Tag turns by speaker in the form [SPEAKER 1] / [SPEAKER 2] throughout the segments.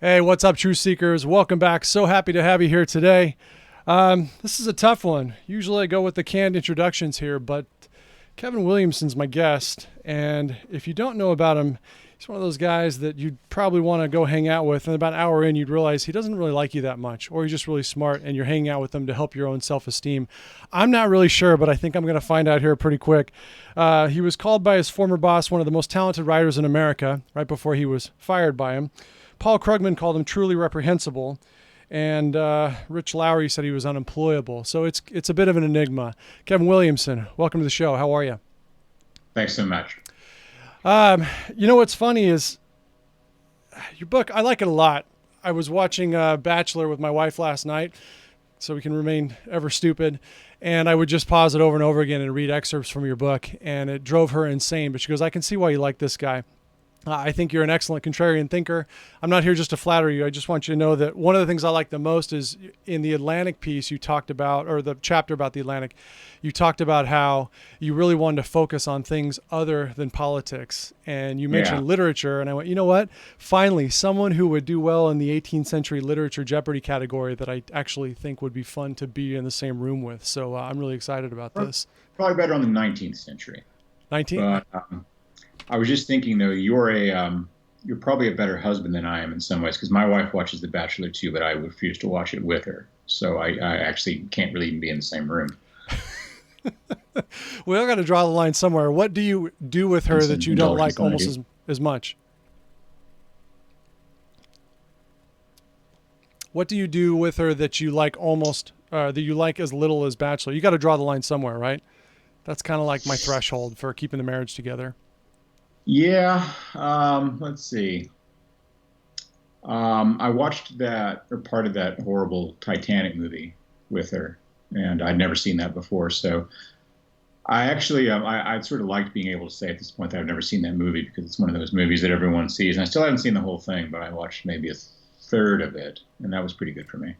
[SPEAKER 1] Hey, what's up, Truth Seekers? Welcome back. So happy to have you here today. This is a tough one. Usually I go with the canned introductions here, but Kevin Williamson's my guest. And if you don't know about him, he's one of those guys that you'd probably want to go hang out with. And about an hour in, you'd realize he doesn't really like you that much, or he's just really smart and you're hanging out with him to help your own self-esteem. I'm not really sure, but I think I'm going to find out here pretty quick. He was called by his former boss one of the most talented writers in America right before he was fired by him. Paul Krugman called him truly reprehensible, and Rich Lowry said he was unemployable. So it's a bit of an enigma. Kevin Williamson, welcome to the show. How are you?
[SPEAKER 2] Thanks so much.
[SPEAKER 1] You know what's funny is your book, I like it a lot. I was watching Bachelor with my wife last night, so we can remain ever stupid, and I would just pause it over and over again and read excerpts from your book, and it drove her insane. But she goes, I can see why you like this guy. I think you're an excellent contrarian thinker. I'm not here just to flatter you. I just want you to know that one of the things I like the most is in the Atlantic piece you talked about, or the chapter about the Atlantic, you talked about how you really wanted to focus on things other than politics. And you mentioned literature. And I went, you know what? Finally, someone who would do well in the 18th century literature Jeopardy category that I actually think would be fun to be in the same room with. So I'm really excited about this.
[SPEAKER 2] Probably better on the 19th century.
[SPEAKER 1] 19th?
[SPEAKER 2] But I was just thinking, though, you're probably a better husband than I am in some ways, because my wife watches The Bachelor too, but I refuse to watch it with her. So I actually can't really even be in the same room.
[SPEAKER 1] We all got to draw the line somewhere. What do you do with her that you don't like almost as much? What do you do with her that you like that you like as little as Bachelor? You got to draw the line somewhere, right? That's kind of like my threshold for keeping the marriage together.
[SPEAKER 2] Yeah, let's see. I watched that, or part of that horrible Titanic movie with her, and I'd never seen that before. So I actually, I sort of liked being able to say at this point that I've never seen that movie, because it's one of those movies that everyone sees. And I still haven't seen the whole thing, but I watched maybe a third of it, and that was pretty good for me.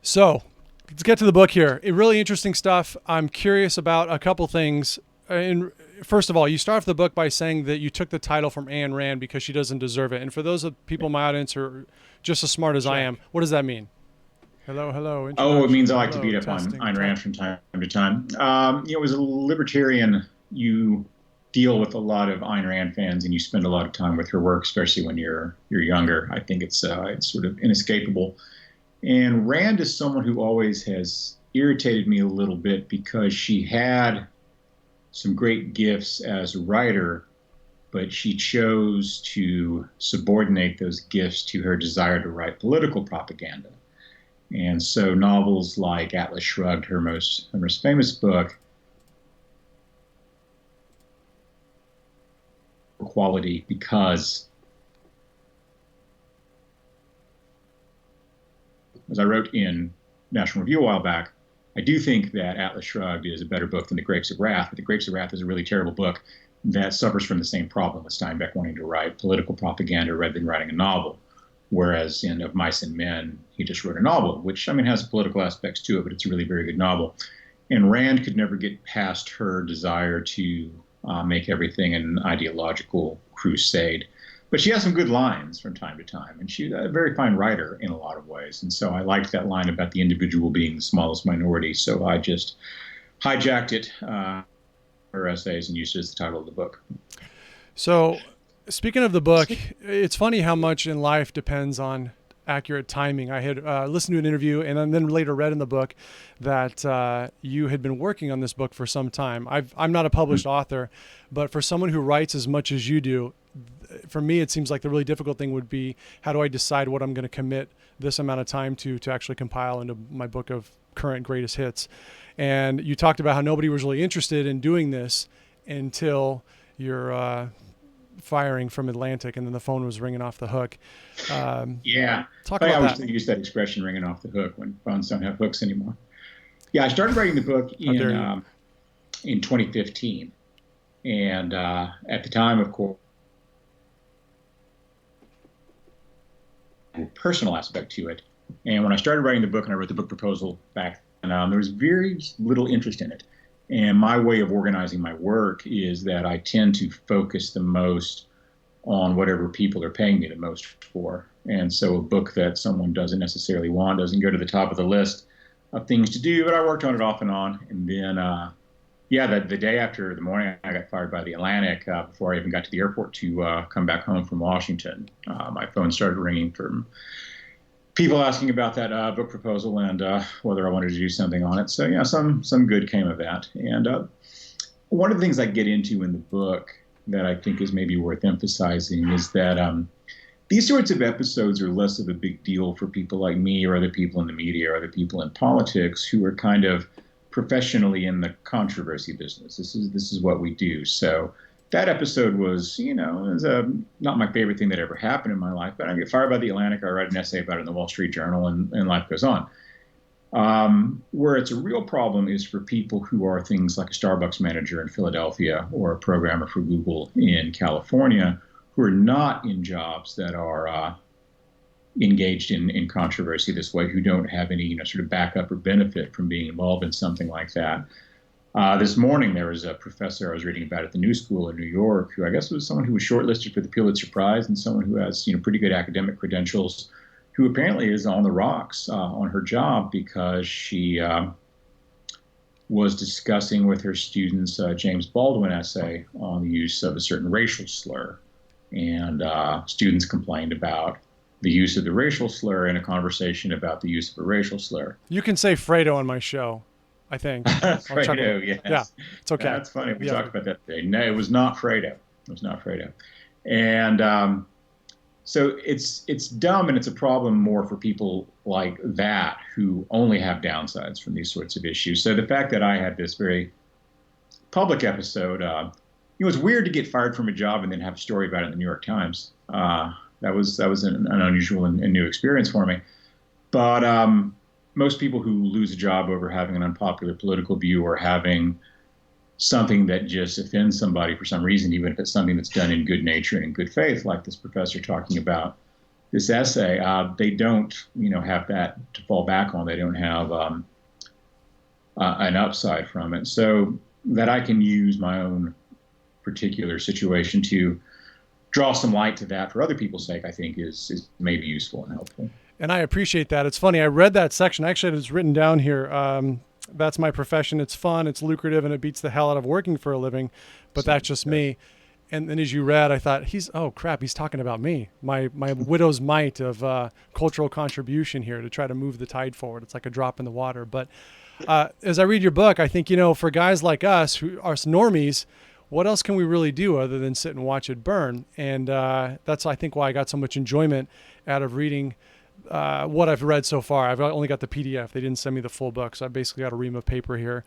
[SPEAKER 1] So let's get to the book here. Really interesting stuff. I'm curious about a couple things. And first of all, you start off the book by saying that you took the title from Ayn Rand because she doesn't deserve it. And for those of people in my audience who are just as smart as I am, what does that mean? Hello.
[SPEAKER 2] Oh, it means I like to beat up on Ayn Rand from time to time. As a libertarian, you deal with a lot of Ayn Rand fans, and you spend a lot of time with her work, especially when you're younger. I think it's sort of inescapable. And Rand is someone who always has irritated me a little bit, because she had some great gifts as a writer, but she chose to subordinate those gifts to her desire to write political propaganda. And so novels like Atlas Shrugged, her most famous book, quality, because, as I wrote in National Review a while back, I do think that Atlas Shrugged is a better book than The Grapes of Wrath, but The Grapes of Wrath is a really terrible book that suffers from the same problem with Steinbeck wanting to write political propaganda rather than writing a novel. Whereas in Of Mice and Men, he just wrote a novel, which, has political aspects to it, but it's a really very good novel. And Rand could never get past her desire to make everything an ideological crusade. But she has some good lines from time to time, and she's a very fine writer in a lot of ways. And so I liked that line about the individual being the smallest minority. So I just hijacked it, her essays, and used it as the title of the book.
[SPEAKER 1] So speaking of the book, it's funny how much in life depends on accurate timing. I had listened to an interview and then later read in the book that you had been working on this book for some time. I'm not a published author, but for someone who writes as much as you do, for me, it seems like the really difficult thing would be, how do I decide what I'm going to commit this amount of time to actually compile into my book of current greatest hits? And you talked about how nobody was really interested in doing this until you're firing from Atlantic, and then the phone was ringing off the hook.
[SPEAKER 2] Yeah.
[SPEAKER 1] Talk
[SPEAKER 2] I
[SPEAKER 1] about
[SPEAKER 2] always
[SPEAKER 1] that.
[SPEAKER 2] use that expression, ringing off the hook, when phones don't have hooks anymore. Yeah, I started writing the book in 2015. And at the time, of course, personal aspect to it. And when I started writing the book, and I wrote the book proposal back then, there was very little interest in it. And my way of organizing my work is that I tend to focus the most on whatever people are paying me the most for. And so a book that someone doesn't necessarily want doesn't go to the top of the list of things to do, but I worked on it off and on. And then, the day after the morning I got fired by the Atlantic, before I even got to the airport to come back home from Washington, my phone started ringing from people asking about that book proposal and whether I wanted to do something on it. So yeah, some good came of that. And one of the things I get into in the book that I think is maybe worth emphasizing is that these sorts of episodes are less of a big deal for people like me or other people in the media or other people in politics who are kind of professionally in the controversy business. This is what we do. So that episode was, not my favorite thing that ever happened in my life, but I get fired by the Atlantic. I write an essay about it in the Wall Street Journal, and life goes on. Where it's a real problem is for people who are things like a Starbucks manager in Philadelphia or a programmer for Google in California, who are not in jobs that are engaged in controversy this way, who don't have any sort of backup or benefit from being involved in something like that. This morning, there was a professor I was reading about at the New School in New York, who I guess was someone who was shortlisted for the Pulitzer Prize and someone who has pretty good academic credentials, who apparently is on the rocks on her job because she was discussing with her students a James Baldwin essay on the use of a certain racial slur. And students complained about the use of the racial slur in a conversation about the use of a racial slur.
[SPEAKER 1] You can say Fredo on my show, I think.
[SPEAKER 2] Fredo, yes.
[SPEAKER 1] Yeah, it's okay.
[SPEAKER 2] That's funny. We talked about that today. No, it was not Fredo. It was not Fredo. And so it's dumb, and it's a problem more for people like that who only have downsides from these sorts of issues. So the fact that I had this very public episode, it was weird to get fired from a job and then have a story about it in the New York Times. That was an unusual and new experience for me. But most people who lose a job over having an unpopular political view or having something that just offends somebody for some reason, even if it's something that's done in good nature and in good faith, like this professor talking about this essay, they don't, have that to fall back on. They don't have an upside from it. So that I can use my own particular situation to draw some light to that for other people's sake, I think is maybe useful and helpful.
[SPEAKER 1] And I appreciate that. It's funny. I read that section. Actually, it's written down here. That's my profession. It's fun. It's lucrative, and it beats the hell out of working for a living. But that's just me. And then as you read, I thought, he's talking about me, my widow's mite of cultural contribution here to try to move the tide forward. It's like a drop in the water. But as I read your book, I think, for guys like us who are normies, what else can we really do other than sit and watch it burn? And that's, I think, why I got so much enjoyment out of reading what I've read so far. I've only got the PDF. They didn't send me the full book, so I basically got a ream of paper here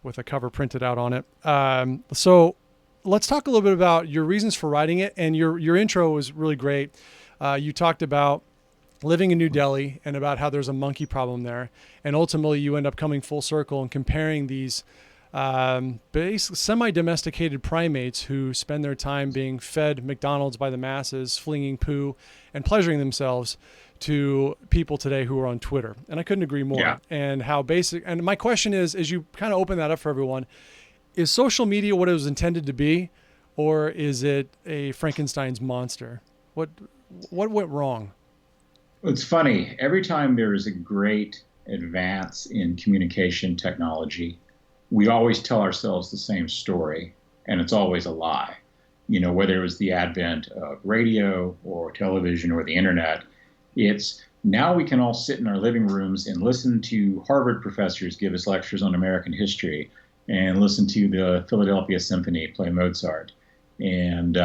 [SPEAKER 1] with a cover printed out on it. So let's talk a little bit about your reasons for writing it. And your intro was really great. You talked about living in New Delhi and about how there's a monkey problem there. And ultimately, you end up coming full circle and comparing these semi-domesticated primates who spend their time being fed McDonald's by the masses, flinging poo, and pleasuring themselves to people today who are on Twitter. And I couldn't agree more.
[SPEAKER 2] Yeah.
[SPEAKER 1] And how basic. And my question is, as you kind of open that up for everyone, is social media what it was intended to be, or is it a Frankenstein's monster? What went wrong?
[SPEAKER 2] It's funny. Every time there is a great advance in communication technology, we always tell ourselves the same story, and it's always a lie. Whether it was the advent of radio or television or the internet, it's now we can all sit in our living rooms and listen to Harvard professors give us lectures on American history and listen to the Philadelphia Symphony play Mozart and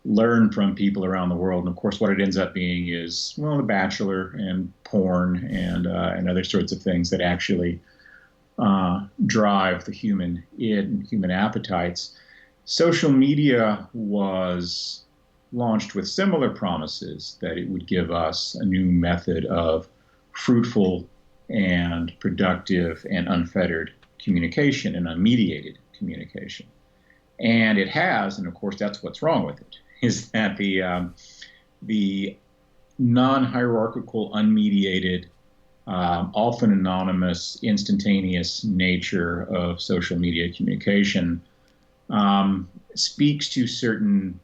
[SPEAKER 2] learn from people around the world. And of course, what it ends up being is, The Bachelor and porn and other sorts of things that actually drive the human id and human appetites. Social media was launched with similar promises that it would give us a new method of fruitful and productive and unfettered communication and unmediated communication. And it has, and of course that's what's wrong with it, is that the non-hierarchical, unmediated, often anonymous, instantaneous nature of social media communication speaks to certain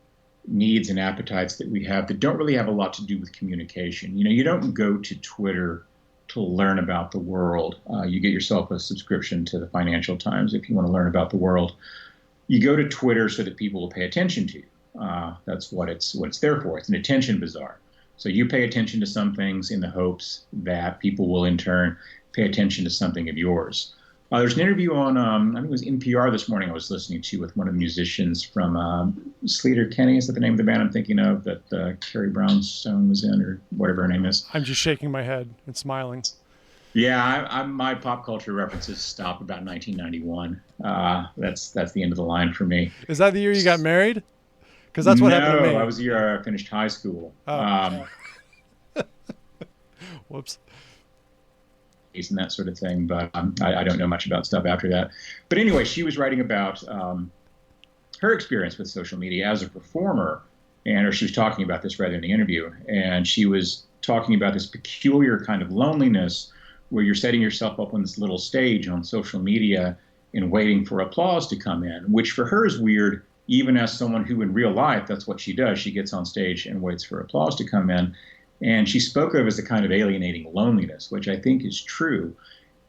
[SPEAKER 2] needs and appetites that we have that don't really have a lot to do with communication. You don't go to Twitter to learn about the world. You get yourself a subscription to the Financial Times if you want to learn about the world. You go to Twitter so that people will pay attention to you. That's what it's there for. It's an attention bazaar. So you pay attention to some things in the hopes that people will in turn pay attention to something of yours. There's an interview on, I think it was NPR this morning I was listening to with one of the musicians from Sleater Kenny. Is that the name of the band I'm thinking of that Carrie Brownstone was in, or whatever her name is?
[SPEAKER 1] I'm just shaking my head and smiling.
[SPEAKER 2] Yeah, my pop culture references stop about 1991. That's the end of the line for me.
[SPEAKER 1] Is that the year you got married? Because that's what happened to me.
[SPEAKER 2] No, that was the year I finished high school.
[SPEAKER 1] Oh. Whoops.
[SPEAKER 2] And that sort of thing, but I don't know much about stuff after that. But anyway, she was writing about her experience with social media as a performer, or she was talking about this rather in the interview, and she was talking about this peculiar kind of loneliness where you're setting yourself up on this little stage on social media and waiting for applause to come in, which for her is weird, even as someone who in real life, that's what she does. She gets on stage and waits for applause to come in. And she spoke of as a kind of alienating loneliness, which I think is true.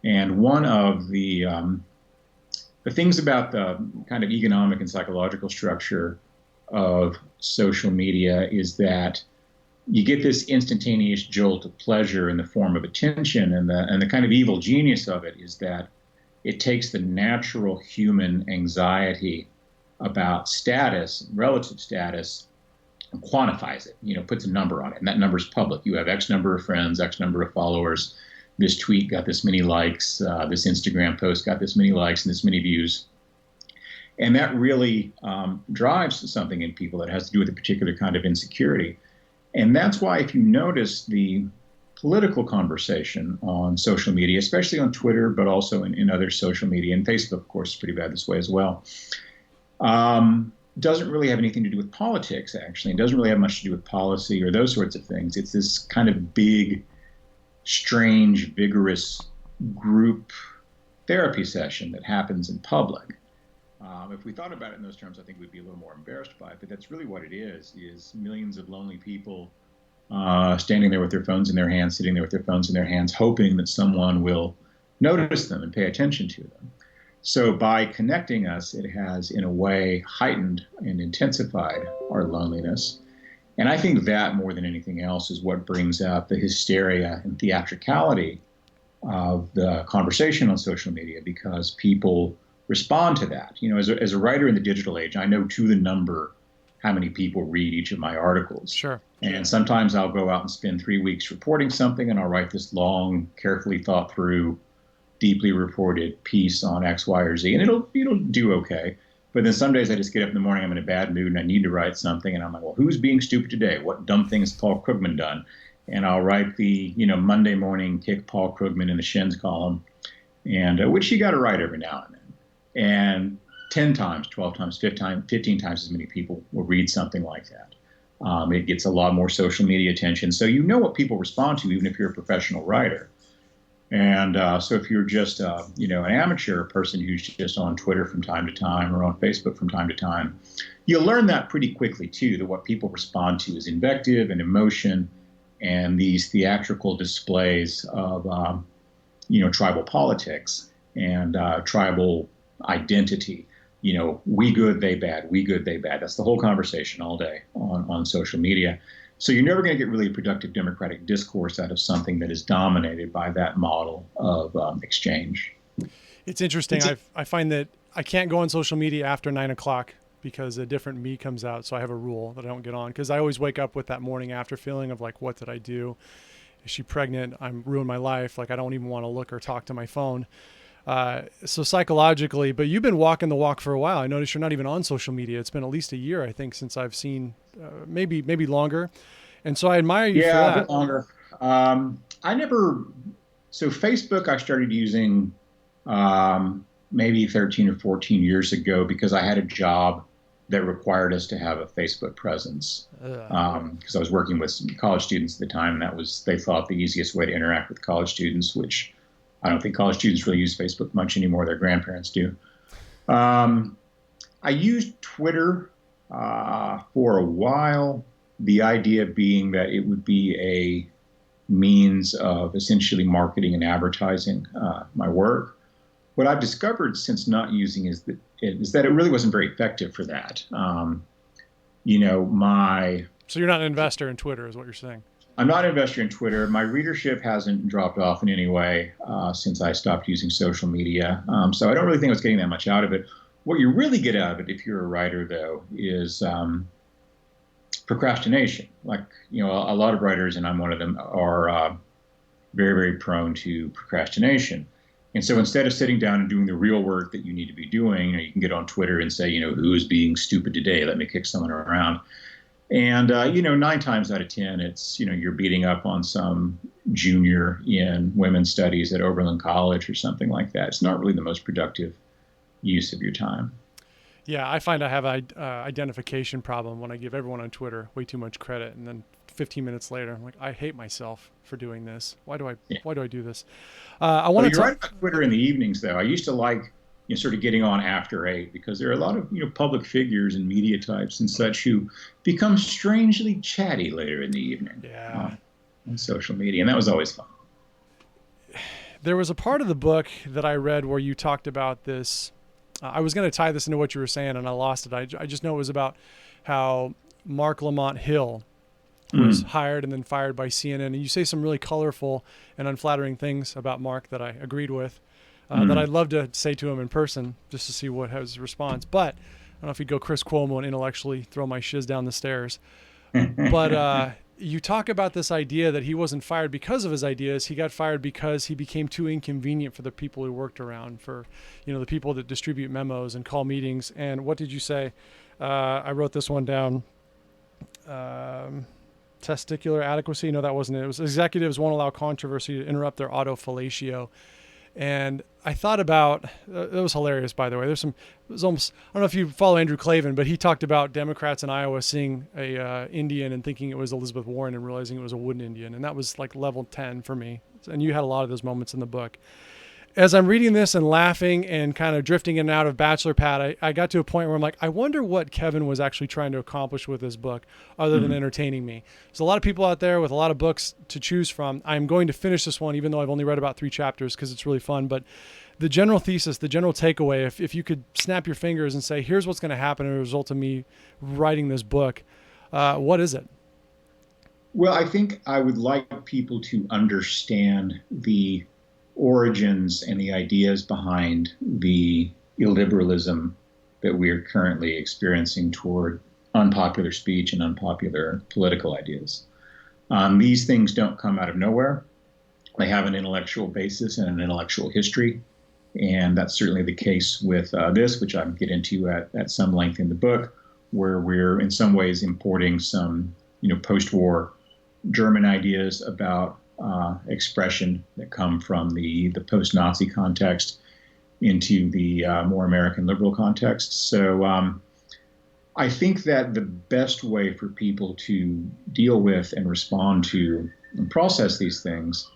[SPEAKER 2] And one of the things about the kind of economic and psychological structure of social media is that you get this instantaneous jolt of pleasure in the form of attention, and the kind of evil genius of it is that it takes the natural human anxiety about status, relative status, and quantifies it, puts a number on it. And that number is public. You have X number of friends, X number of followers. This tweet got this many likes. This Instagram post got this many likes and this many views. And that really drives something in people that has to do with a particular kind of insecurity. And that's why if you notice the political conversation on social media, especially on Twitter, but also in other social media, and Facebook, of course, is pretty bad this way as well, doesn't really have anything to do with politics, actually. It doesn't really have much to do with policy or those sorts of things. It's this kind of big, strange, vigorous group therapy session that happens in public. If we thought about it in those terms, I think we'd be a little more embarrassed by it. But that's really what it is millions of lonely people standing there with their phones in their hands, sitting there with their phones in their hands, hoping that someone will notice them and pay attention to them. So by connecting us, it has, in a way, heightened and intensified our loneliness. And I think that, more than anything else, is what brings out the hysteria and theatricality of the conversation on social media, because people respond to that. As a writer in the digital age, I know to the number how many people read each of my articles.
[SPEAKER 1] Sure.
[SPEAKER 2] And sometimes I'll go out and spend 3 weeks reporting something, and I'll write this long, carefully thought through, deeply reported piece on X, Y, or Z, and it'll do okay. But then some days I just get up in the morning, I'm in a bad mood, and I need to write something, and I'm like, well, who's being stupid today? What dumb thing has Paul Krugman done? And I'll write the Monday morning kick Paul Krugman in the Shins column, and which you got to write every now and then. And 10 times, 12 times, 15 times as many people will read something like that. It gets a lot more social media attention, so you know what people respond to, even if you're a professional writer. And so if you're just, an amateur person who's just on Twitter from time to time or on Facebook from time to time, you'll learn that pretty quickly, too, that what people respond to is invective and emotion and these theatrical displays of, tribal politics and tribal identity. We good, they bad, we good, they bad. That's the whole conversation all day on social media. So you're never going to get really productive democratic discourse out of something that is dominated by that model of exchange.
[SPEAKER 1] It's interesting. I find that I can't go on social media after 9 o'clock because a different me comes out. So I have a rule that I don't get on, because I always wake up with that morning after feeling of like, what did I do? Is she pregnant? I'm ruined my life. Like, I don't even want to look or talk to my phone. So psychologically, but you've been walking the walk for a while. I noticed you're not even on social media. It's been at least a year, I think, since I've seen, maybe longer. And so I admire you for that.
[SPEAKER 2] Yeah, a bit longer. So Facebook I started using maybe 13 or 14 years ago because I had a job that required us to have a Facebook presence. Because I was working with some college students at the time, and they thought the easiest way to interact with college students, which I don't think college students really use Facebook much anymore. Their grandparents do. I used Twitter for a while, the idea being that it would be a means of essentially marketing and advertising my work. What I've discovered since not using is that it really wasn't very effective for that. My
[SPEAKER 1] So you're not an investor in Twitter, is what you're saying?
[SPEAKER 2] I'm not an investor in Twitter. My readership hasn't dropped off in any way since I stopped using social media. So I don't really think I was getting that much out of it. What you really get out of it, if you're a writer, though, is procrastination. Like, a lot of writers, and I'm one of them, are very, very prone to procrastination. And so instead of sitting down and doing the real work that you need to be doing, you can get on Twitter and say, who is being stupid today? Let me kick someone around. And, 9 times out of 10, it's, you're beating up on some junior in women's studies at Oberlin College or something like that. It's not really the most productive use of your time.
[SPEAKER 1] Yeah, I find I have an identification problem when I give everyone on Twitter way too much credit. And then 15 minutes later, I'm like, I hate myself for doing this. Why do I do this? I want to
[SPEAKER 2] You're right about Twitter in the evenings, though. I used to like sort of getting on after 8 because there are a lot of public figures and media types and such who become strangely chatty later in the evening.
[SPEAKER 1] Yeah.
[SPEAKER 2] On social media, and that was always fun.
[SPEAKER 1] There was a part of the book that I read where you talked about this. I was going to tie this into what you were saying, and I lost it. I just know it was about how Mark Lamont Hill was hired and then fired by CNN. And you say some really colorful and unflattering things about Mark that I agreed with, that I'd love to say to him in person just to see what his response. But I don't know if he'd go Chris Cuomo and intellectually throw my shiz down the stairs. But you talk about this idea that he wasn't fired because of his ideas. He got fired because he became too inconvenient for the people he worked around, for the people that distribute memos and call meetings. And what did you say? I wrote this one down. Testicular adequacy. No, that wasn't it. It was executives won't allow controversy to interrupt their autofellatio. And I thought about, it was hilarious, by the way. It was almost, I don't know if you follow Andrew Klavan, but he talked about Democrats in Iowa seeing a Indian and thinking it was Elizabeth Warren and realizing it was a wooden Indian. And that was like level 10 for me. And you had a lot of those moments in the book. As I'm reading this and laughing and kind of drifting in and out of Bachelor Pad, I got to a point where I'm like, I wonder what Kevin was actually trying to accomplish with this book other than entertaining me. There's a lot of people out there with a lot of books to choose from. I'm going to finish this one, even though I've only read about 3 chapters because it's really fun. But the general thesis, the general takeaway, if you could snap your fingers and say, here's what's going to happen as a result of me writing this book, what is it?
[SPEAKER 2] Well, I think I would like people to understand the origins and the ideas behind the illiberalism that we are currently experiencing toward unpopular speech and unpopular political ideas. These things don't come out of nowhere. They have an intellectual basis and an intellectual history. And that's certainly the case with this, which I get into at some length in the book, where we're in some ways importing some, post-war German ideas about expression that come from the post-Nazi context into the more American liberal context. So I think that the best way for people to deal with and respond to and process these things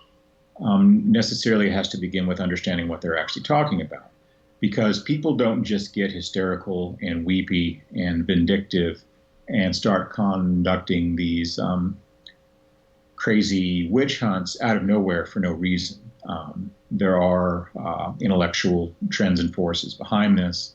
[SPEAKER 2] necessarily has to begin with understanding what they're actually talking about. Because people don't just get hysterical and weepy and vindictive and start conducting these crazy witch hunts out of nowhere for no reason. There are intellectual trends and forces behind this.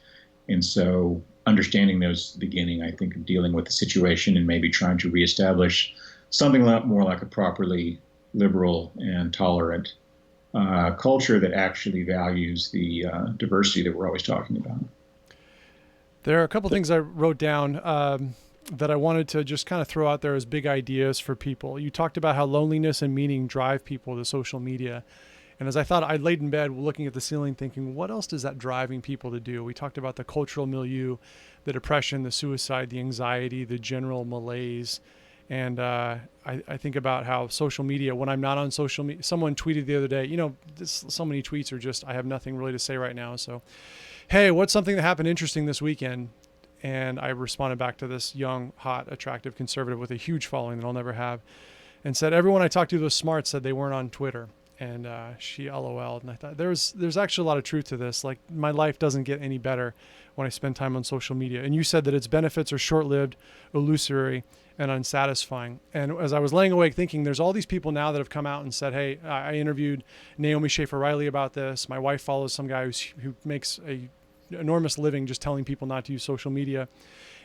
[SPEAKER 2] And so understanding those at the beginning, I think, of dealing with the situation and maybe trying to reestablish something a lot more like a properly liberal and tolerant culture that actually values the diversity that we're always talking about.
[SPEAKER 1] There are a couple things I wrote down that I wanted to just kind of throw out there as big ideas for people. You talked about how loneliness and meaning drive people to social media. And as I thought, I laid in bed looking at the ceiling thinking, what else is that driving people to do? We talked about the cultural milieu, the depression, the suicide, the anxiety, the general malaise. And I think about how social media, when I'm not on social media, someone tweeted the other day, so many tweets are just, I have nothing really to say right now. So, hey, what's something that happened interesting this weekend? And I responded back to this young, hot, attractive conservative with a huge following that I'll never have, and said, everyone I talked to that was smart said they weren't on Twitter. And she LOL'd, and I thought there's actually a lot of truth to this. Like, my life doesn't get any better when I spend time on social media. And you said that its benefits are short-lived, illusory, and unsatisfying. And as I was laying awake thinking, there's all these people now that have come out and said, hey, I interviewed Naomi Schaefer-Riley about this. My wife follows some guy who makes a enormous living just telling people not to use social media.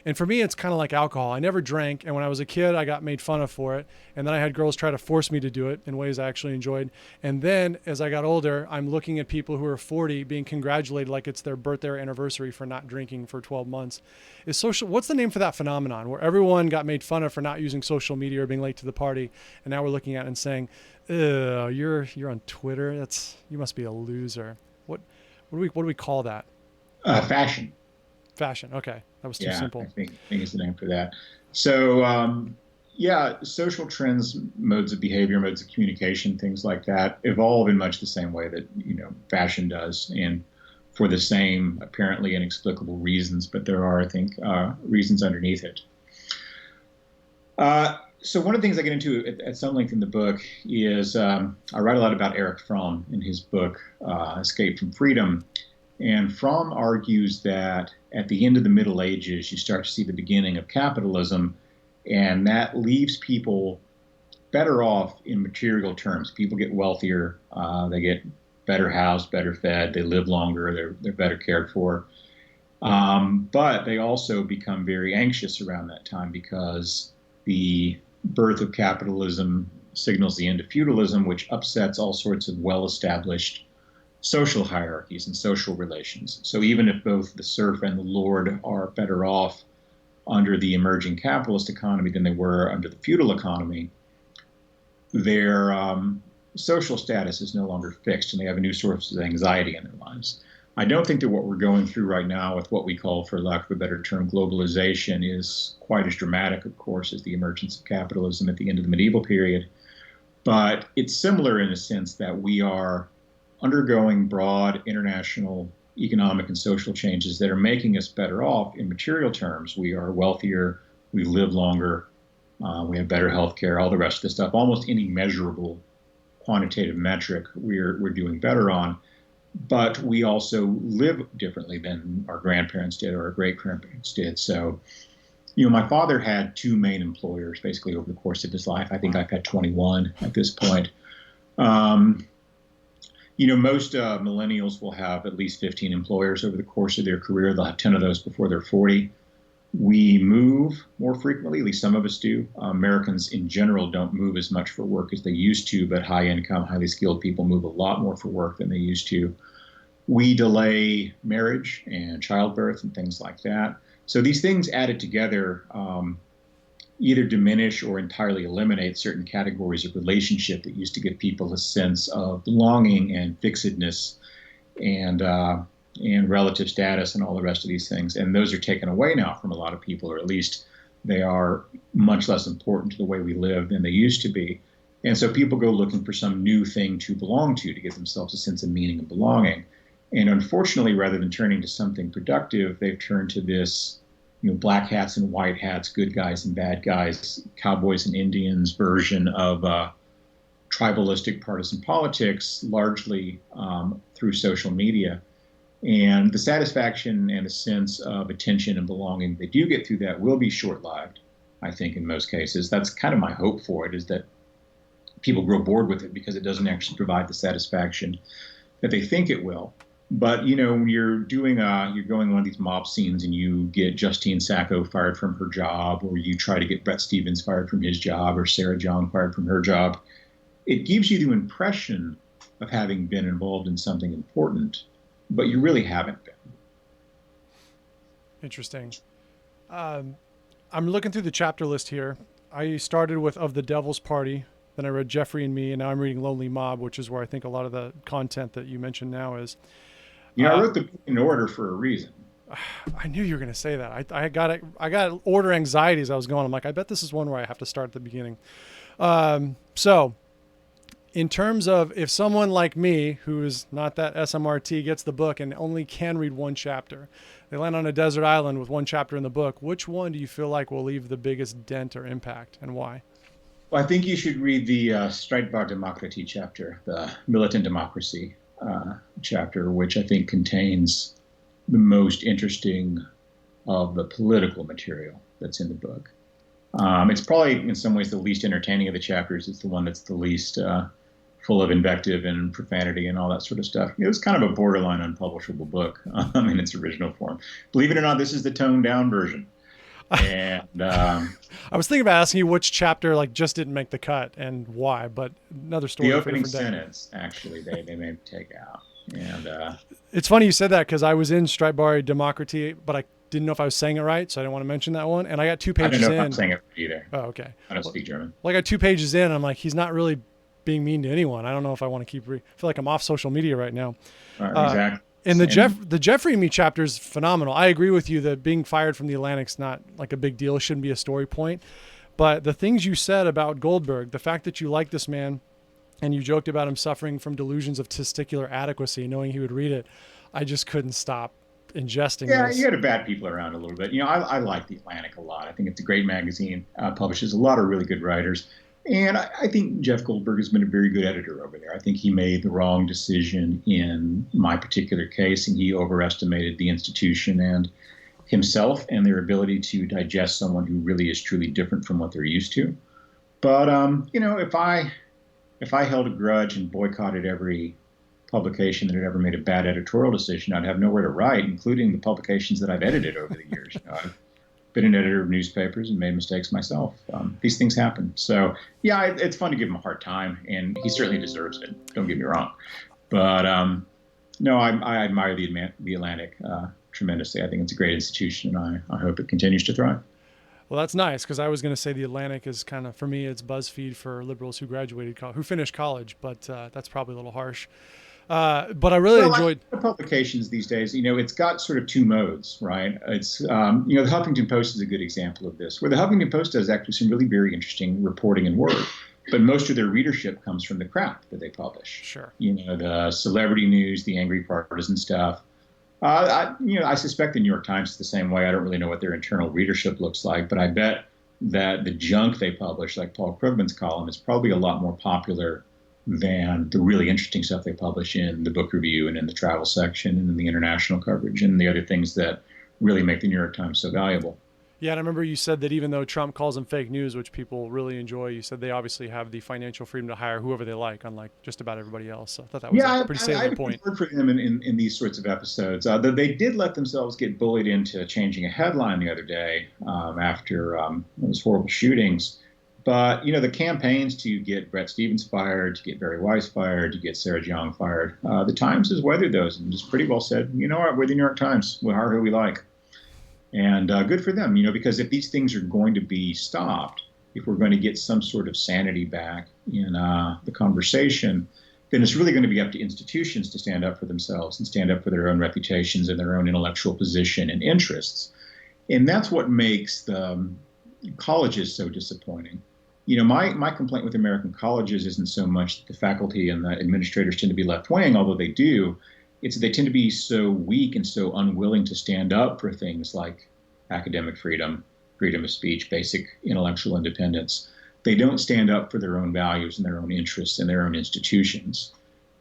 [SPEAKER 1] And for me, it's kind of like alcohol. I never drank. And when I was a kid, I got made fun of for it. And then I had girls try to force me to do it in ways I actually enjoyed. And then as I got older, I'm looking at people who are 40 being congratulated like it's their birthday or anniversary for not drinking for 12 months. What's the name for that phenomenon where everyone got made fun of for not using social media or being late to the party? And now we're looking at it and saying, you're on Twitter. You must be a loser. What do we call that?
[SPEAKER 2] Fashion.
[SPEAKER 1] Fashion. Okay. That was too simple.
[SPEAKER 2] I think is the name for that. So, social trends, modes of behavior, modes of communication, things like that evolve in much the same way that, fashion does, and for the same apparently inexplicable reasons, but there are, I think, reasons underneath it. So one of the things I get into at some length in the book is I write a lot about Erich Fromm in his book, Escape from Freedom. And Fromm argues that at the end of the Middle Ages, you start to see the beginning of capitalism, and that leaves people better off in material terms. People get wealthier, they get better housed, better fed, they live longer, they're better cared for. But they also become very anxious around that time because the birth of capitalism signals the end of feudalism, which upsets all sorts of well-established social hierarchies and social relations. So even if both the serf and the lord are better off under the emerging capitalist economy than they were under the feudal economy, their social status is no longer fixed, and they have a new source of anxiety in their lives. I don't think that what we're going through right now with what we call, for lack of a better term, globalization is quite as dramatic, of course, as the emergence of capitalism at the end of the medieval period. But it's similar in a sense that we are undergoing broad international economic and social changes that are making us better off in material terms. We are wealthier, we live longer, we have better health care, all the rest of the stuff. Almost any measurable quantitative metric we're doing better on. But we also live differently than our grandparents did or our great-grandparents did. So, my father had two main employers basically over the course of his life. I think I've had 21 at this point. Most millennials will have at least 15 employers over the course of their career. They'll have 10 of those before they're 40. We move more frequently, at least some of us do. Americans in general don't move as much for work as they used to, but high-income, highly skilled people move a lot more for work than they used to. We delay marriage and childbirth and things like that. So these things added together either diminish or entirely eliminate certain categories of relationship that used to give people a sense of belonging and fixedness and relative status and all the rest of these things. And those are taken away now from a lot of people, or at least they are much less important to the way we live than they used to be. And so people go looking for some new thing to belong to give themselves a sense of meaning and belonging. And unfortunately, rather than turning to something productive, they've turned to this black hats and white hats, good guys and bad guys, cowboys and Indians version of tribalistic partisan politics, largely through social media. And the satisfaction and the sense of attention and belonging they do get through that will be short-lived, I think, in most cases. That's kind of my hope for it, is that people grow bored with it because it doesn't actually provide the satisfaction that they think it will. But, when you're going on one of these mob scenes and you get Justine Sacco fired from her job, or you try to get Bret Stephens fired from his job, or Sarah Jong fired from her job, it gives you the impression of having been involved in something important, but you really haven't been.
[SPEAKER 1] Interesting. I'm looking through the chapter list here. I started with Of the Devil's Party, then I read Jeffrey and Me, and now I'm reading Lonely Mob, which is where I think a lot of the content that you mentioned now is.
[SPEAKER 2] I wrote the book in order for a reason.
[SPEAKER 1] I knew you were going to say that. I got order anxiety as I was going. I'm like, I bet this is one where I have to start at the beginning. So in terms of if someone like me, who is not that SMRT, gets the book and only can read one chapter, they land on a desert island with one chapter in the book, which one do you feel like will leave the biggest dent or impact, and why?
[SPEAKER 2] Well, I think you should read the Strijdbaar Demokratie chapter, the militant democracy chapter, which I think contains the most interesting of the political material that's in the book. It's probably in some ways the least entertaining of the chapters. It's the one that's the least full of invective and profanity and all that sort of stuff. It was kind of a borderline unpublishable book in its original form. Believe it or not, this is the toned down version. And
[SPEAKER 1] I was thinking about asking you which chapter like just didn't make the cut and why, but another story.
[SPEAKER 2] The
[SPEAKER 1] for
[SPEAKER 2] opening
[SPEAKER 1] different day.
[SPEAKER 2] sentence, actually, they may take out. And
[SPEAKER 1] It's funny you said that because I was in Strijdbaar Demokratie, but I didn't know if I was saying it right, so I didn't want to mention that one. And I got 2
[SPEAKER 2] I
[SPEAKER 1] pages
[SPEAKER 2] don't know
[SPEAKER 1] in.
[SPEAKER 2] if I'm saying it either.
[SPEAKER 1] Oh, okay.
[SPEAKER 2] I don't speak German.
[SPEAKER 1] Well, I got 2 pages in. And I'm like, he's not really being mean to anyone. I don't know if I want to keep. I feel like I'm off social media right now.
[SPEAKER 2] Exactly.
[SPEAKER 1] And the Jeffrey and Me chapter is phenomenal. I agree with you that being fired from the Atlantic's not like a big deal. It shouldn't be a story point. But the things you said about Goldberg, the fact that you like this man and you joked about him suffering from delusions of testicular adequacy, knowing he would read it, I just couldn't stop ingesting this.
[SPEAKER 2] You got to bat people around a little bit. I like the Atlantic a lot. I think it's a great magazine, publishes a lot of really good writers. And I think Jeff Goldberg has been a very good editor over there. I think he made the wrong decision in my particular case, and he overestimated the institution and himself and their ability to digest someone who really is truly different from what they're used to. But, if I held a grudge and boycotted every publication that had ever made a bad editorial decision, I'd have nowhere to write, including the publications that I've edited over the years. I've been an editor of newspapers and made mistakes myself. These things happen. So, yeah, it's fun to give him a hard time, and he certainly deserves it. Don't get me wrong. But, no, I admire the Atlantic tremendously. I think it's a great institution, and I hope it continues to thrive.
[SPEAKER 1] Well, that's nice because I was going to say the Atlantic is kind of, for me, it's BuzzFeed for liberals who who finished college, but that's probably a little harsh. But I really enjoyed
[SPEAKER 2] the publications these days. It's got sort of 2 modes, right? It's the Huffington Post is a good example of this, where the Huffington Post does actually some really very interesting reporting and work, but most of their readership comes from the crap that they publish.
[SPEAKER 1] Sure.
[SPEAKER 2] The celebrity news, the angry partisan stuff. I suspect the New York Times is the same way. I don't really know what their internal readership looks like, but I bet that the junk they publish, like Paul Krugman's column, is probably a lot more popular than the really interesting stuff they publish in the book review and in the travel section and in the international coverage and the other things that really make the New York Times so valuable.
[SPEAKER 1] Yeah, and I remember you said that even though Trump calls them fake news, which people really enjoy, you said they obviously have the financial freedom to hire whoever they like, unlike just about everybody else. So I thought that was a pretty salient point.
[SPEAKER 2] I for them in these sorts of episodes. They did let themselves get bullied into changing a headline the other day after those horrible shootings. But, the campaigns to get Brett Stevens fired, to get Barry Weiss fired, to get Sarah Jeong fired, the Times has weathered those and just pretty well said, you know what, we're the New York Times. We'll hire who we like. And good for them, because if these things are going to be stopped, if we're going to get some sort of sanity back in the conversation, then it's really going to be up to institutions to stand up for themselves and stand up for their own reputations and their own intellectual position and interests. And that's what makes the colleges so disappointing. My complaint with American colleges isn't so much that the faculty and the administrators tend to be left-wing, although they do. It's that they tend to be so weak and so unwilling to stand up for things like academic freedom, freedom of speech, basic intellectual independence. They don't stand up for their own values and their own interests and their own institutions.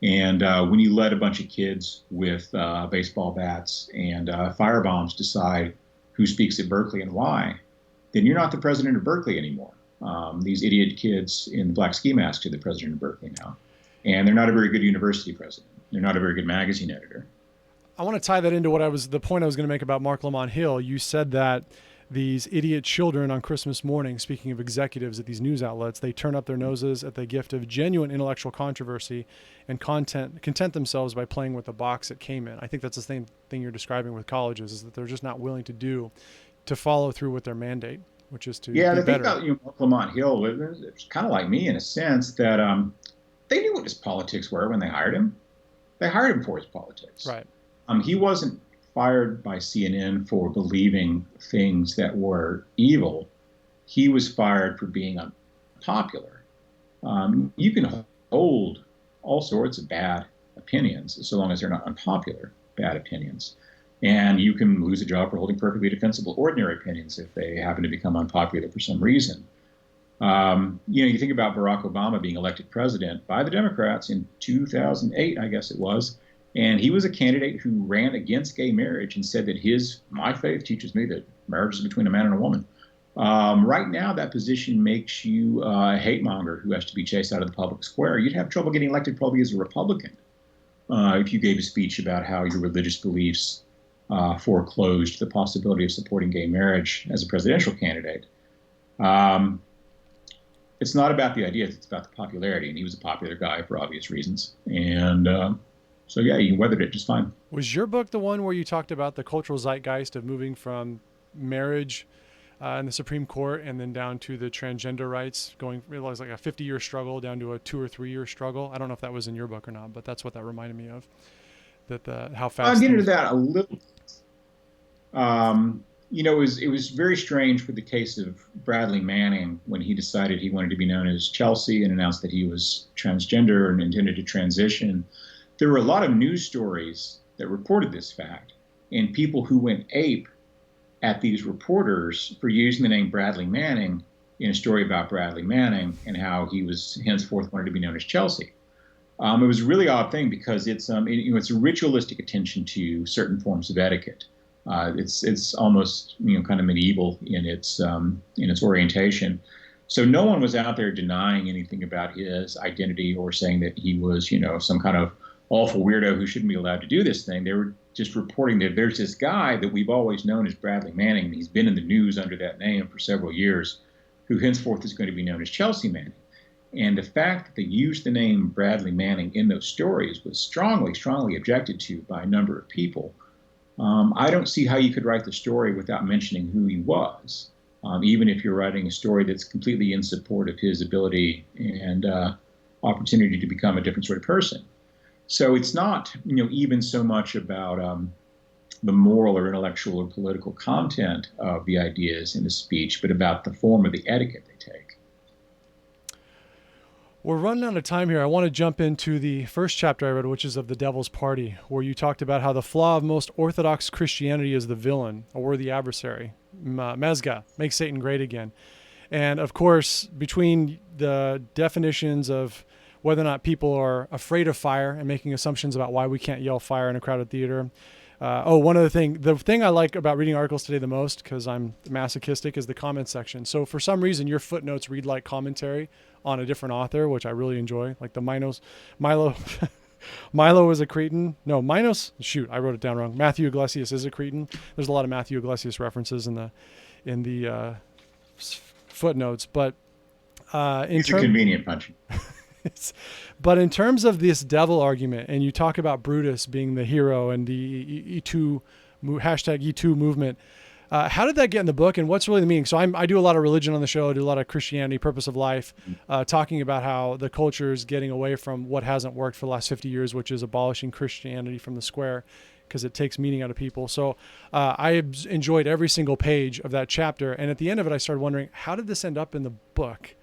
[SPEAKER 2] And when you let a bunch of kids with baseball bats and firebombs decide who speaks at Berkeley and why, then you're not the president of Berkeley anymore. These idiot kids in black ski masks are the president of Berkeley now. And they're not a very good university president. They're not a very good magazine editor.
[SPEAKER 1] I want to tie that into the point I was going to make about Mark Lamont Hill. You said that these idiot children on Christmas morning, speaking of executives at these news outlets, they turn up their noses at the gift of genuine intellectual controversy and content themselves by playing with the box it came in. I think that's the same thing you're describing with colleges, is that they're just not willing to follow through with their mandate, which is to be better.
[SPEAKER 2] The thing about Mark Lamont Hill, it's kind of like me in a sense that they knew what his politics were when they hired him. They hired him for his politics.
[SPEAKER 1] Right.
[SPEAKER 2] He wasn't fired by CNN for believing things that were evil. He was fired for being unpopular. You can hold all sorts of bad opinions so long as they're not unpopular bad opinions. And you can lose a job for holding perfectly defensible ordinary opinions if they happen to become unpopular for some reason. You think about Barack Obama being elected president by the Democrats in 2008, I guess it was. And he was a candidate who ran against gay marriage and said that my faith teaches me that marriage is between a man and a woman. Right now, that position makes you a hate monger who has to be chased out of the public square. You'd have trouble getting elected probably as a Republican if you gave a speech about how your religious beliefs foreclosed the possibility of supporting gay marriage as a presidential candidate. It's not about the ideas, it's about the popularity. And he was a popular guy for obvious reasons. And so, yeah, you weathered it just fine.
[SPEAKER 1] Was your book the one where you talked about the cultural zeitgeist of moving from marriage in the Supreme Court and then down to the transgender rights, it was like a 50-year struggle down to a 2 or 3 year struggle? I don't know if that was in your book or not, but that's what that reminded me of. How fast
[SPEAKER 2] I'll get into that a little. It was very strange for the case of Bradley Manning when he decided he wanted to be known as Chelsea and announced that he was transgender and intended to transition. There were a lot of news stories that reported this fact, and people who went ape at these reporters for using the name Bradley Manning in a story about Bradley Manning and how he was henceforth wanted to be known as Chelsea. It was a really odd thing because it's a ritualistic attention to certain forms of etiquette. It's almost kind of medieval in its orientation. So no one was out there denying anything about his identity or saying that he was some kind of awful weirdo who shouldn't be allowed to do this thing. They were just reporting that there's this guy that we've always known as Bradley Manning, and he's been in the news under that name for several years, who henceforth is going to be known as Chelsea Manning. And the fact that they used the name Bradley Manning in those stories was strongly, strongly objected to by a number of people. I don't see how you could write the story without mentioning who he was, even if you're writing a story that's completely in support of his ability and opportunity to become a different sort of person. So it's not, even so much about the moral or intellectual or political content of the ideas in the speech, but about the form of the etiquette they take.
[SPEAKER 1] We're running out of time here. I want to jump into the first chapter I read, which is of The Devil's Party, where you talked about how the flaw of most Orthodox Christianity is the villain, a worthy adversary. Mezga, make Satan great again. And of course, between the definitions of whether or not people are afraid of fire and making assumptions about why we can't yell fire in a crowded theater. One other thing, the thing I like about reading articles today the most, because I'm masochistic, is the comment section. So for some reason, your footnotes read like commentary on a different author, which I really enjoy. Like the Milo is a cretin. No, I wrote it down wrong. Matthew Iglesias is a cretin. There's a lot of Matthew Iglesias references in the footnotes, but
[SPEAKER 2] it's a convenient punch.
[SPEAKER 1] But in terms of this devil argument, and you talk about Brutus being the hero and the #E2 movement, how did that get in the book, and what's really the meaning? So I do a lot of religion on the show, I do a lot of Christianity, purpose of life, talking about how the culture is getting away from what hasn't worked for the last 50 years, which is abolishing Christianity from the square, because it takes meaning out of people. So I enjoyed every single page of that chapter, and at the end of it, I started wondering, how did this end up in the book?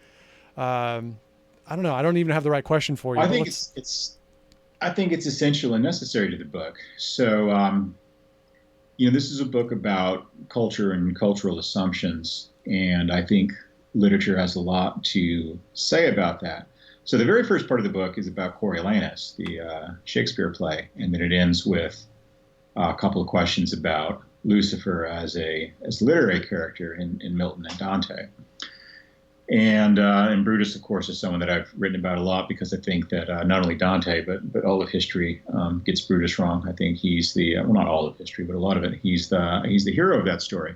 [SPEAKER 1] I don't know. I don't even have the right question for you.
[SPEAKER 2] I think it's essential and necessary to the book. So, this is a book about culture and cultural assumptions, and I think literature has a lot to say about that. So the very first part of the book is about Coriolanus, the Shakespeare play, and then it ends with a couple of questions about Lucifer as a literary character in Milton and Dante. And Brutus, of course, is someone that I've written about a lot because I think that not only Dante, but all of history gets Brutus wrong. I think he's not all of history, but a lot of it, he's the hero of that story.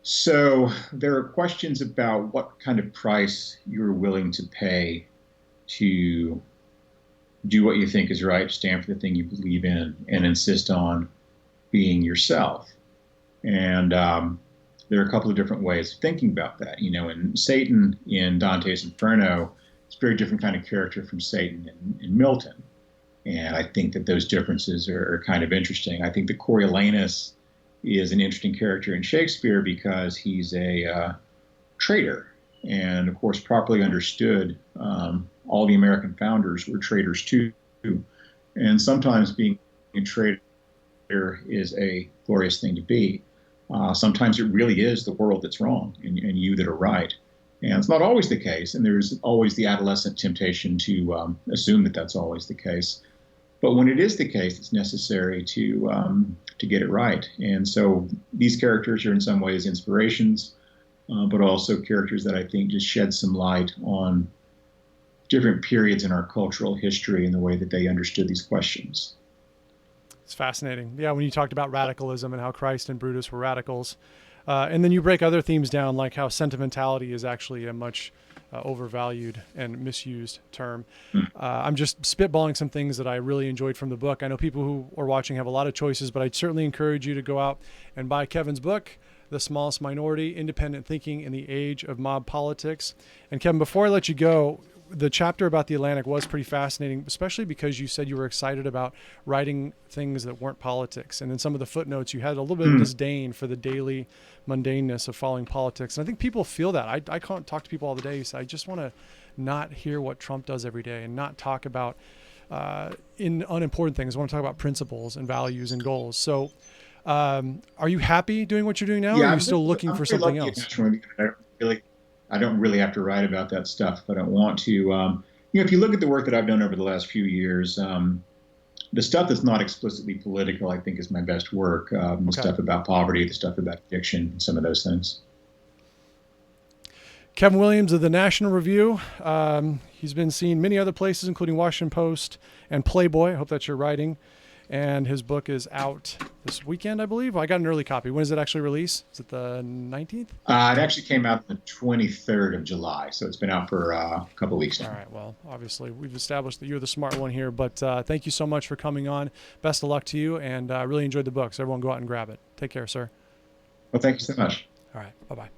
[SPEAKER 2] So there are questions about what kind of price you're willing to pay to do what you think is right, stand for the thing you believe in, and insist on being yourself. And there are a couple of different ways of thinking about that. And Satan in Dante's Inferno is a very different kind of character from Satan in Milton. And I think that those differences are kind of interesting. I think that Coriolanus is an interesting character in Shakespeare because he's a traitor. And of course, properly understood, all the American founders were traitors too. And sometimes being a traitor is a glorious thing to be. Sometimes it really is the world that's wrong and you that are right. And it's not always the case, and there's always the adolescent temptation to assume that that's always the case. But when it is the case, it's necessary to get it right. And so these characters are in some ways inspirations, but also characters that I think just shed some light on different periods in our cultural history and the way that they understood these questions.
[SPEAKER 1] It's fascinating. Yeah, when you talked about radicalism and how Christ and Brutus were radicals, and then you break other themes down, like how sentimentality is actually a much overvalued and misused term. I'm just spitballing some things that I really enjoyed from the book. I know people who are watching have a lot of choices, but I'd certainly encourage you to go out and buy Kevin's book, The Smallest Minority, Independent Thinking in the Age of Mob Politics. And Kevin, before I let you go, the chapter about the Atlantic was pretty fascinating, especially because you said you were excited about writing things that weren't politics. And in some of the footnotes, you had a little bit of disdain for the daily mundaneness of following politics. And I think people feel that. I can't talk to people all the day. So I just want to not hear what Trump does every day and not talk about in unimportant things. I want to talk about principles and values and goals. So are you happy doing what you're doing now?
[SPEAKER 2] Yeah,
[SPEAKER 1] or are you still looking for something else?
[SPEAKER 2] I don't really have to write about that stuff if I don't want to. If you look at the work that I've done over the last few years, the stuff that's not explicitly political, I think, is my best work. The stuff about poverty, the stuff about addiction, some of those things.
[SPEAKER 1] Kevin Williams of the National Review. He's been seen many other places, including Washington Post and Playboy. I hope that's your writing. And his book is out this weekend, I believe. Well, I got an early copy. When does it actually release? Is it the 19th?
[SPEAKER 2] It actually came out the 23rd of July, so it's been out for a couple of weeks now.
[SPEAKER 1] All right. Well, obviously, we've established that you're the smart one here. But thank you so much for coming on. Best of luck to you, and I really enjoyed the book. So everyone go out and grab it. Take care, sir.
[SPEAKER 2] Well, thank you so much.
[SPEAKER 1] All right. Bye-bye.